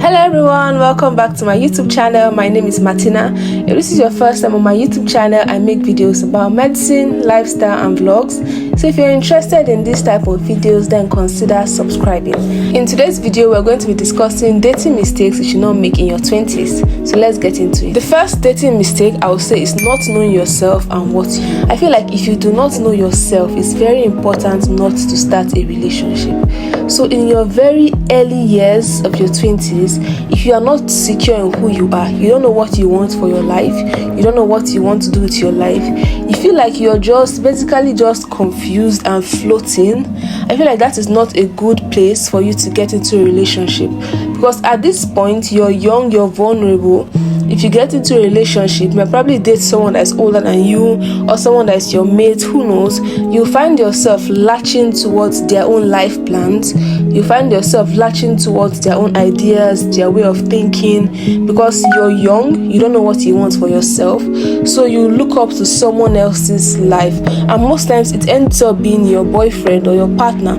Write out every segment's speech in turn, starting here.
Hello everyone, welcome back to my YouTube channel. My name is Martina. If this is your first time on my YouTube channel, I make videos about medicine, lifestyle and vlogs. So if you're interested in this type of videos, then consider subscribing. In today's video, we're going to be discussing dating mistakes you should not make in your 20s. So let's get into it. The first dating mistake I would say is not knowing yourself and what you want. I feel like if you do not know yourself, it's very important not to start a relationship. So in your very early years of your 20s, if you are not secure in who you are, you don't know what you want for your life, you don't know what you want to do with your life, you feel like you're just basically just confused and floating, I feel like that is not a good place for you to get into a relationship. Because at this point, you're young, you're vulnerable. If you get into a relationship, you might probably date someone that's older than you or someone that's your mate, who knows. You'll find yourself latching towards their own life plans. You find yourself latching towards their own ideas, their way of thinking. Because you're young, you don't know what you want for yourself. So you look up to someone else's life. And most times it ends up being your boyfriend or your partner.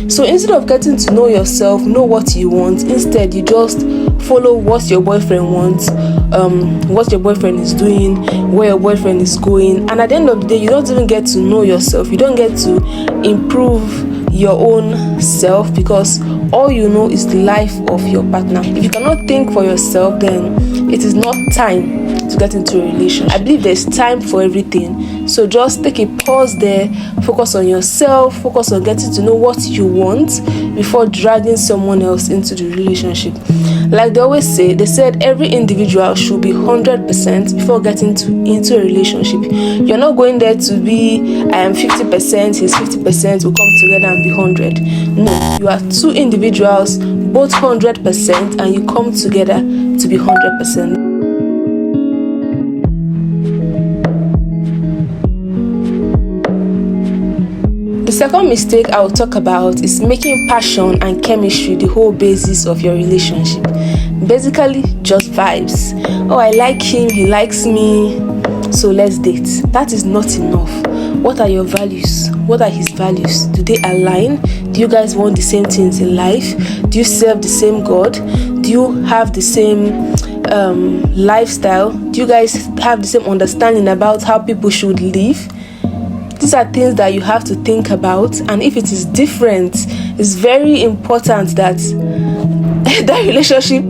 So instead of getting to know yourself, know what you want, instead you just follow what your boyfriend wants, what your boyfriend is doing, where your boyfriend is going, and at the end of the day, you don't even get to know yourself. You don't get to improve your own self because all you know is the life of your partner. If you cannot think for yourself, then it is not time to get into a relationship. I believe there's time for everything. So just take a pause there, focus on yourself, focus on getting to know what you want before dragging someone else into the relationship. Like they always say, they said every individual should be 100% before getting into a relationship. You're not going there to be, I am 50%, he's 50%, we'll come together and be 100. No, you are two individuals, both 100%, and you come together to be 100%. The second mistake I will talk about is making passion and chemistry the whole basis of your relationship. Basically, just vibes. Oh, I like him, he likes me, so let's date. That is not enough. What are your values? What are his values? Do they align? Do you guys want the same things in life? Do you serve the same God? Do you have the same lifestyle? Do you guys have the same understanding about how people should live? These are things that you have to think about, and if it is different, it's very important that that relationship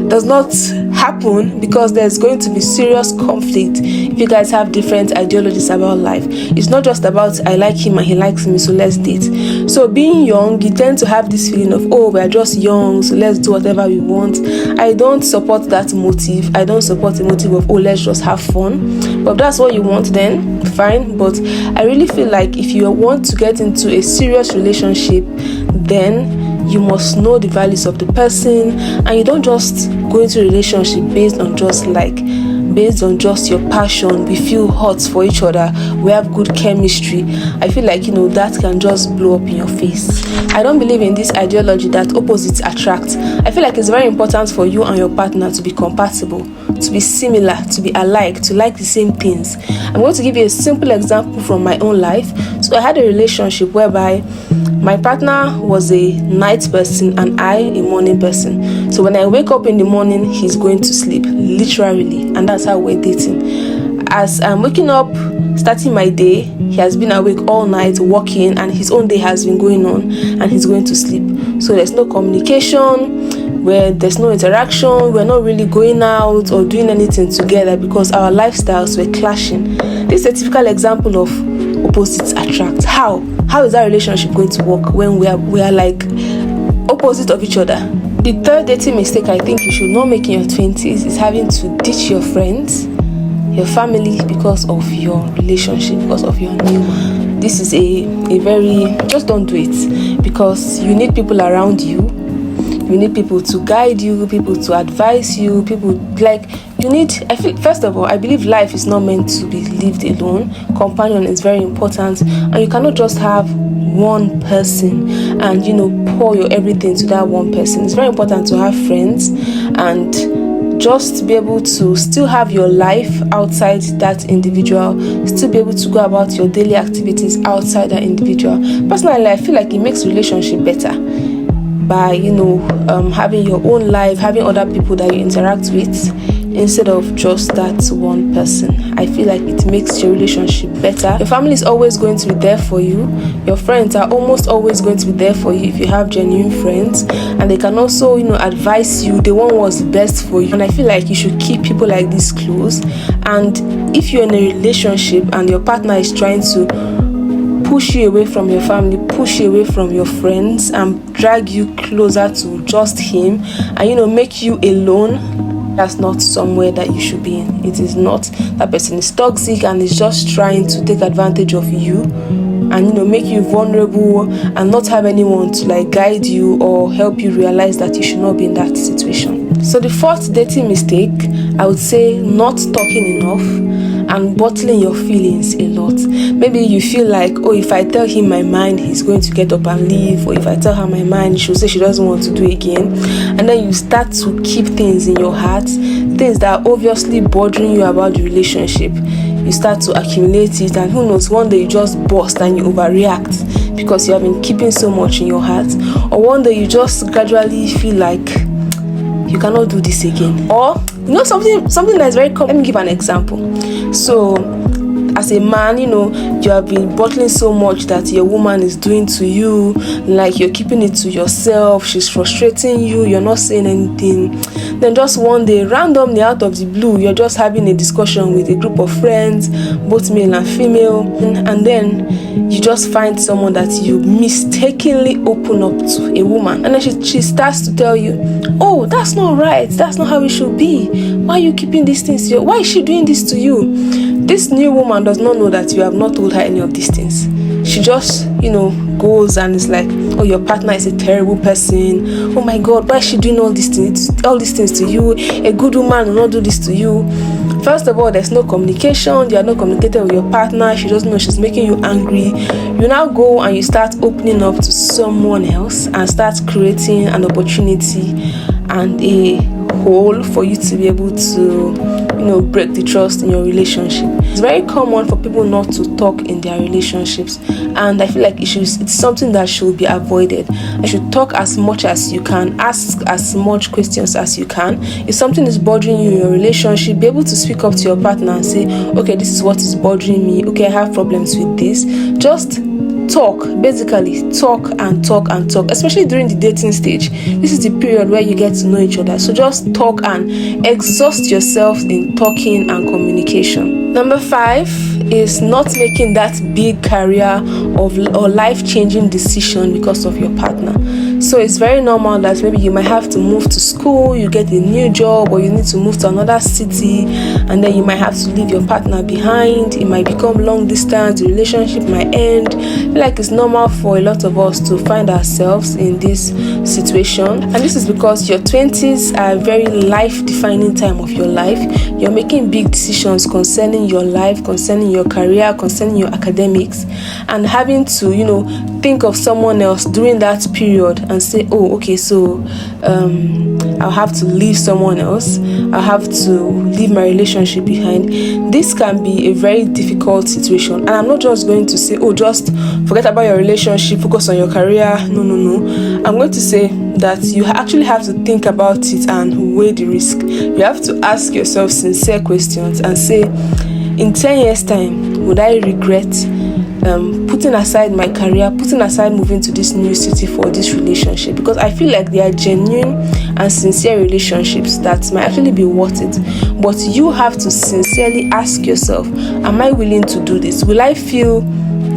does not happen, because there's going to be serious conflict if you guys have different ideologies about life. It's not just about I like him and he likes me, so let's date. So being young, you tend to have this feeling of, oh, we're just young, so let's do whatever we want. I don't support that motive. I don't support the motive of, oh, let's just have fun. But if that's what you want, then fine. But I really feel like if you want to get into a serious relationship, then you must know the values of the person, and you don't just go into a relationship based on just your passion. We feel hot for each other, we have good chemistry. I feel like, that can just blow up in your face. I don't believe in this ideology that opposites attract. I feel like it's very important for you and your partner to be compatible, to be similar, to be alike, to like the same things. I'm going to give you a simple example from my own life. So I had a relationship whereby my partner was a night person and I a morning person. So when I wake up in the morning, he's going to sleep, literally, and that's how we're dating. As I'm waking up, starting my day, he has been awake all night working, and his own day has been going on, and he's going to sleep. So there's no communication, where there's no interaction, we're not really going out or doing anything together because our lifestyles were clashing. This is a typical example of opposites attract. How is that relationship going to work when we are like opposite of each other? The third dating mistake I think you should not make in your 20s is having to ditch your friends, your family, because of your relationship, because of your new one. This is a very, just don't do it, because you need people around you. You need people to guide you, people to advise you, people like you need. I feel, first of all, I believe life is not meant to be lived alone. Companion is very important, and you cannot just have one person and pour your everything to that one person. It's very important to have friends and just be able to still have your life outside that individual, still be able to go about your daily activities outside that individual. Personally, I feel like it makes relationship better by having your own life, having other people that you interact with instead of just that one person. I feel like it makes your relationship better. Your family is always going to be there for you. Your friends are almost always going to be there for you if you have genuine friends, and they can also advise you. They want what's best for you, and I feel like you should keep people like this close. And if you're in a relationship and your partner is trying to push you away from your family, push you away from your friends, and drag you closer to just him, and make you alone, that's not somewhere that you should be in. It is not. That person is toxic and is just trying to take advantage of you and make you vulnerable and not have anyone to guide you or help you realize that you should not be in that situation. So the fourth dating mistake, I would say not talking enough and bottling your feelings a lot. Maybe you feel like, if I tell him my mind, he's going to get up and leave, or if I tell her my mind, she'll say she doesn't want to do it again. And then you start to keep things in your heart, things that are obviously bothering you about the relationship. You start to accumulate it, and who knows, one day you just burst and you overreact because you have been keeping so much in your heart. Or one day you just gradually feel like you cannot do this again. Or something that's very common. Let me give an example. So as a man, you have been bottling so much that your woman is doing to you, like you're keeping it to yourself, she's frustrating you, you're not saying anything. Then just one day, randomly out of the blue, you're just having a discussion with a group of friends, both male and female, and then you just find someone that you mistakenly open up to, a woman, and then she starts to tell you, oh, that's not right, that's not how it should be, why are you keeping these things to you, why is she doing this to you? This new woman does not know that you have not told her any of these things. She just, goes and is like, oh, your partner is a terrible person. Oh my God, why is she doing all these things to you? A good woman will not do this to you. First of all, there's no communication. You are not communicating with your partner. She doesn't know she's making you angry. You now go and you start opening up to someone else and start creating an opportunity and a hole for you to be able to break the trust in your relationship. It's very common for people not to talk in their relationships, and I feel like it's something that should be avoided. You should talk as much as you can, ask as much questions as you can. If something is bothering you in your relationship, be able to speak up to your partner and say, okay, this is what is bothering me, okay, I have problems with this. Just talk, basically talk and talk and talk, especially during the dating stage. This is the period where you get to know each other, so just talk and exhaust yourself in talking and communication. Number 5 is not making that big career or life-changing decision because of your partner. So it's very normal that maybe you might have to move to school, you get a new job, or you need to move to another city, and then you might have to leave your partner behind. It might become long distance, the relationship might end. I feel like it's normal for a lot of us to find ourselves in this situation, and this is because your 20s are a very life-defining time of your life. You're making big decisions concerning your life, concerning your career, concerning your academics, and having to think of someone else during that period and say, oh, okay, so I'll have to leave someone else, I'll have to leave my relationship behind. This can be a very difficult situation, and I'm not just going to say, oh, just forget about your relationship, focus on your career. No. I'm going to say that you actually have to think about it and weigh the risk. You have to ask yourself sincere questions and say, in 10 years time, would I regret putting aside my career, putting aside moving to this new city for this relationship? Because I feel like they are genuine and sincere relationships that might actually be worth it. But you have to sincerely ask yourself, am I willing to do this? Will I feel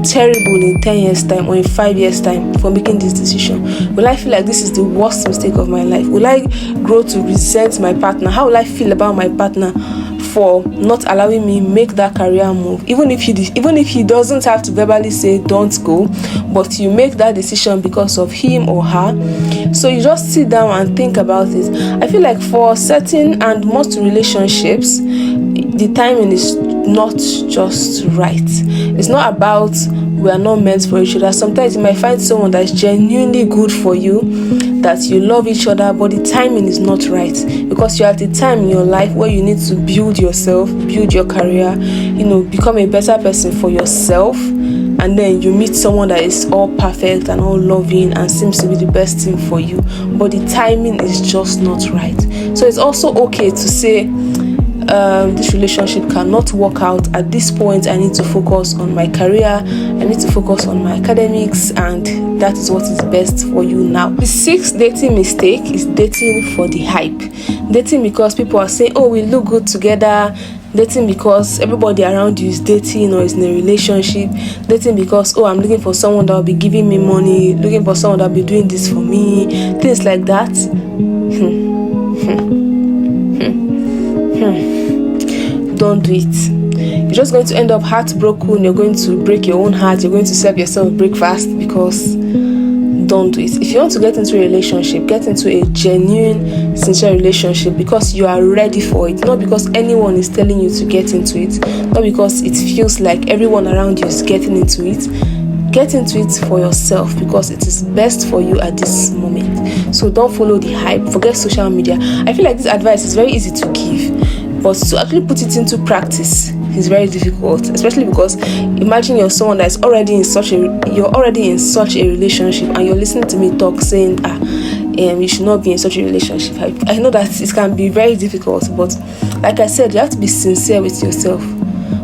terrible in 10 years time or in 5 years time for making this decision? Will I feel like this is the worst mistake of my life? Will I grow to resent my partner? How will I feel about my partner for not allowing me make that career move? Even if he doesn't have to verbally say don't go, but you make that decision because of him or her. So you just sit down and think about it. I feel like for certain and most relationships, the timing is not just right. It's not about we are not meant for each other. Sometimes you might find someone that is genuinely good for you, that you love each other, but the timing is not right because you're at a time in your life where you need to build yourself, build your career, become a better person for yourself and then you meet someone that is all perfect and all loving and seems to be the best thing for you, but the timing is just not right. So it's also okay to say, this relationship cannot work out at this point. I need to focus on my career, I need to focus on my academics, and that is what is best for you now. The sixth dating mistake is dating for the hype. Dating because people are saying, oh, we look good together. Dating because everybody around you is dating or is in a relationship. Dating because, oh, I'm looking for someone that will be giving me money, looking for someone that will be doing this for me, things like that. Don't do it. You're just going to end up heartbroken. You're going to break your own heart. You're going to serve yourself breakfast, because don't do it. If you want to get into a relationship, get into a genuine, sincere relationship because you are ready for it, not because anyone is telling you to get into it, not because it feels like everyone around you is getting into it. Get into it for yourself because it is best for you at this moment. So don't follow the hype. Forget social media. I feel like this advice is very easy to give, but to actually put it into practice is very difficult, especially because imagine you're someone that's already in such a relationship, and you're listening to me talk saying, you should not be in such a relationship. I know that it can be very difficult, but like I said, you have to be sincere with yourself.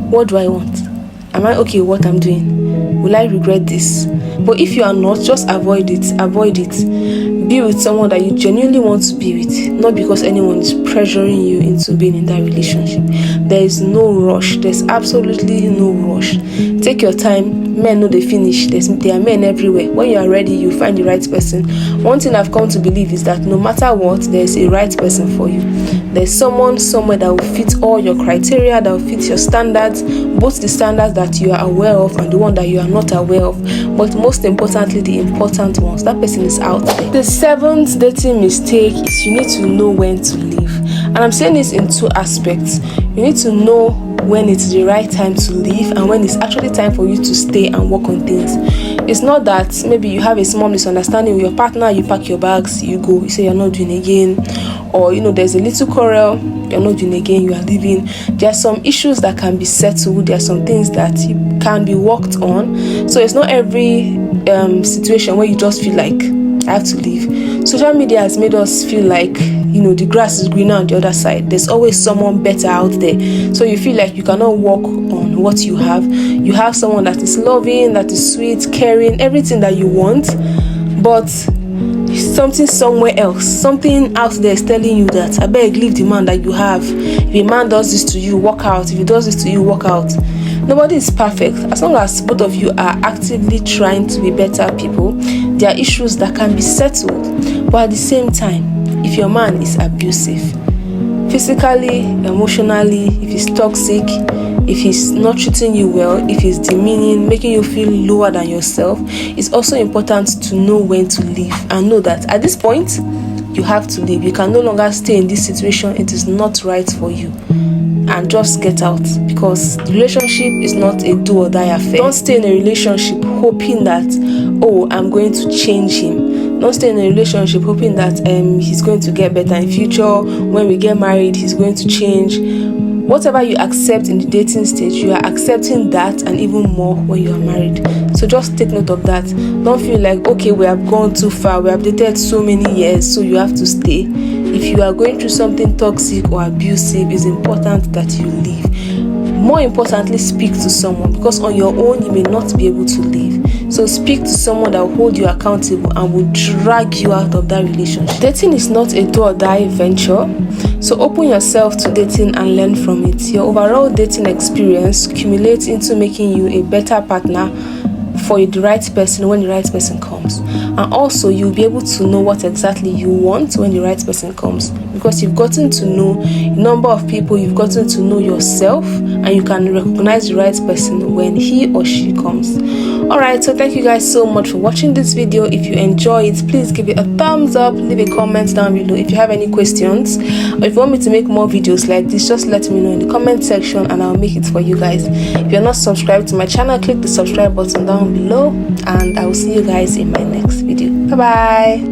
What do I want? Am I okay with what I'm doing? Will I regret this? But if you are not, just avoid it. Be with someone that you genuinely want to be with, not because anyone is pressuring you into being in that relationship. There is no rush. There's absolutely no rush. Take your time. Men know they finish. There are men everywhere. When you are ready, you find the right person. One thing I've come to believe is that no matter what, there's a right person for you. There's someone somewhere that will fit all your criteria, that will fit your standards, both the standards that you are aware of and the one that you are not aware of. But most importantly, the important ones. That person is out there. The seventh dating mistake is you need to know when to leave. And I'm saying this in two aspects. You need to know when it's the right time to leave and when it's actually time for you to stay and work on things. It's not that maybe you have a small misunderstanding with your partner, you pack your bags, you go, you say you're not doing again, or there's a little quarrel, you're not doing again, you are leaving. There are some issues that can be settled. There are some things that can be worked on. So it's not every situation where you just feel like I have to leave. Social media has made us feel like the grass is greener on the other side. There's always someone better out there. So you feel like you cannot work on what you have. You have someone that is loving, that is sweet, caring, everything that you want, but something somewhere else, something out there is telling you that I beg, leave the man that you have. If a man does this to you, walk out. If he does this to you, walk out. Nobody is perfect. As long as both of you are actively trying to be better people, there are issues that can be settled. But at the same time, if your man is abusive, physically, emotionally, if he's toxic, if he's not treating you well, if he's demeaning, making you feel lower than yourself, it's also important to know when to leave and know that at this point, you have to leave. You can no longer stay in this situation. It is not right for you. And just get out, because the relationship is not a do or die affair. Don't stay in a relationship hoping that, oh, I'm going to change him. Don't stay in a relationship hoping that he's going to get better in future. When we get married, he's going to change. Whatever you accept in the dating stage, you are accepting that and even more when you are married. So just take note of that. Don't feel like, okay, we have gone too far, we have dated so many years, so you have to stay. If you are going through something toxic or abusive, it's important that you leave. More importantly, speak to someone, because on your own, you may not be able to leave. So speak to someone that will hold you accountable and will drag you out of that relationship. Dating is not a do or die venture. So open yourself to dating and learn from it. Your overall dating experience accumulates into making you a better partner for the right person when the right person comes. And also, you'll be able to know what exactly you want when the right person comes, because you've gotten to know a number of people, you've gotten to know yourself, and you can recognize the right person when he or she comes. Alright, so thank you guys so much for watching this video. If you enjoy it, please give it a thumbs up, leave a comment down below. If you have any questions, or if you want me to make more videos like this, just let me know in the comment section and I'll make it for you guys. If you're not subscribed to my channel, click the subscribe button down below, and I will see you guys in my next video. Bye bye.